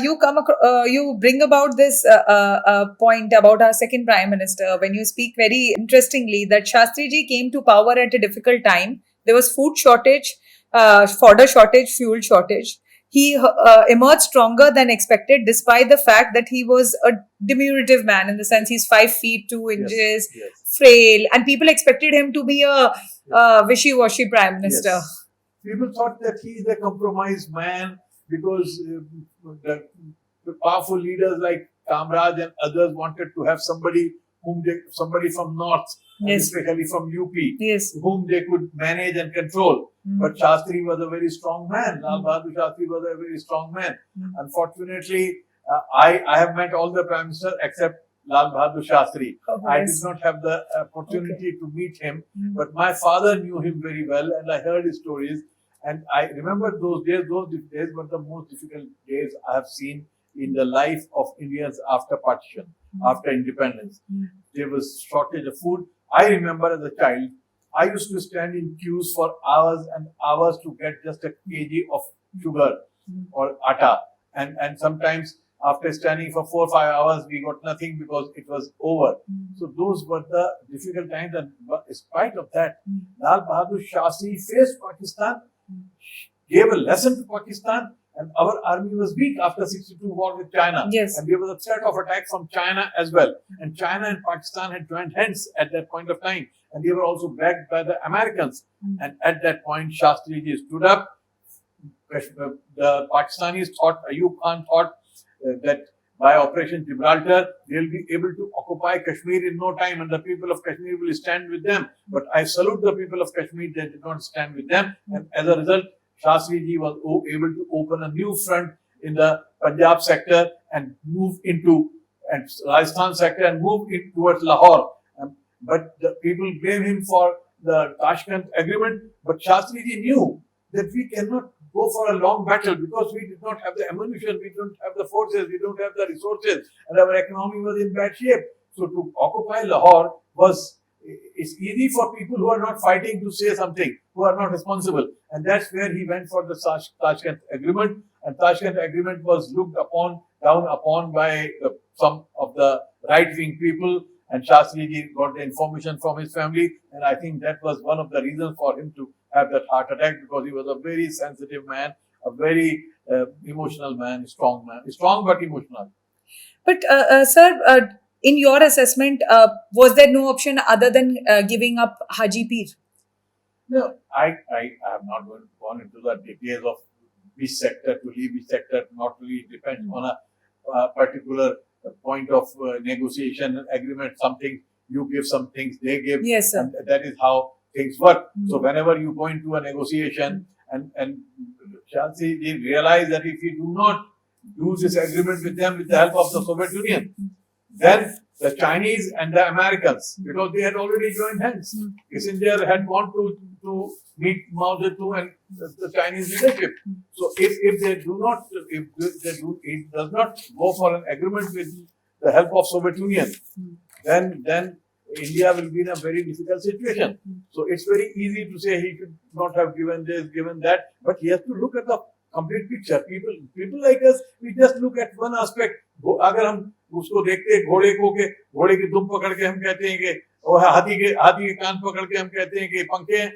You bring about this point about our second prime minister when you speak very interestingly that Shastri ji came to power at a difficult time. There was food shortage, fodder shortage, fuel shortage. He emerged stronger than expected, despite the fact that he was a diminutive man, in the sense he's 5 feet 2 inches, frail, and people expected him to be a wishy-washy prime minister. Yes. People thought that he is a compromised man because the powerful leaders like Kamraj and others wanted to have somebody from north, Yes. especially from UP, Yes. whom they could manage and control. But Shastri was a very strong man. Lal Bahadur Shastri was a very strong man. Unfortunately, I have met all the prime ministers except Lal Bahadur Shastri. Oh, I yes. did not have the opportunity to meet him, but my father knew him very well, and I heard his stories. And I remember those days. Those days were the most difficult days I have seen in the life of Indians after partition, after independence. There was shortage of food. I remember as a child, I used to stand in queues for hours and hours to get just a kg of sugar or atta. And sometimes after standing for 4 or 5 hours, we got nothing because it was over. So those were the difficult times. And in spite of that, Lal Bahadur Shastri faced Pakistan, gave a lesson to Pakistan, and our army was weak after 62 war with China. Yes. And there was a threat of attack from China as well. And China and Pakistan had joined hands at that point of time. And they were also backed by the Americans. And at that point, Shastri ji stood up. The Pakistanis thought, Ayub Khan thought that by Operation Gibraltar, they'll be able to occupy Kashmir in no time and the people of Kashmir will stand with them. But I salute the people of Kashmir, they did not stand with them. And as a result, Shastri ji was able to open a new front in the Punjab sector and move into and Rajasthan sector and move in towards Lahore. But the people blame him for the Tashkent agreement. But Shastri ji knew that we cannot go for a long battle because we did not have the ammunition, we don't have the forces, we don't have the resources, and our economy was in bad shape. So to occupy Lahore it's easy for people who are not fighting to say something, who are not responsible. And that's where he went for the Tashkent agreement. And Tashkent agreement was looked down upon by some of the right-wing people. And Shastri ji got the information from his family. And I think that was one of the reasons for him to have that heart attack, because he was a very sensitive man, a very emotional man, strong but emotional. But sir, in your assessment, was there no option other than giving up Haji Pir? No, I have not gone into the details of which sector to leave, which sector not to leave. Depends on a particular point of negotiation agreement. Something you give, some things they give. Yes, sir. And that is how things work. So whenever you go into a negotiation and Shastri ji realize that if you do not do this agreement with them with the help of the Soviet Union, then the Chinese and the Americans, because they had already joined hands. Kissinger had gone to meet Mao Zedong and the Chinese leadership. So if they do not, it does not go for an agreement with the help of Soviet Union, then India will be in a very difficult situation. So it's very easy to say he should not have given this, given that, but he has to look at the complete picture. People like us, we just look at one aspect. अगर हम उसको देखते हैं घोड़े की दुम पकड़ के हम कहते हैं कि हाथी के कान पकड़ के हम कहते हैं कि पंखे हैं,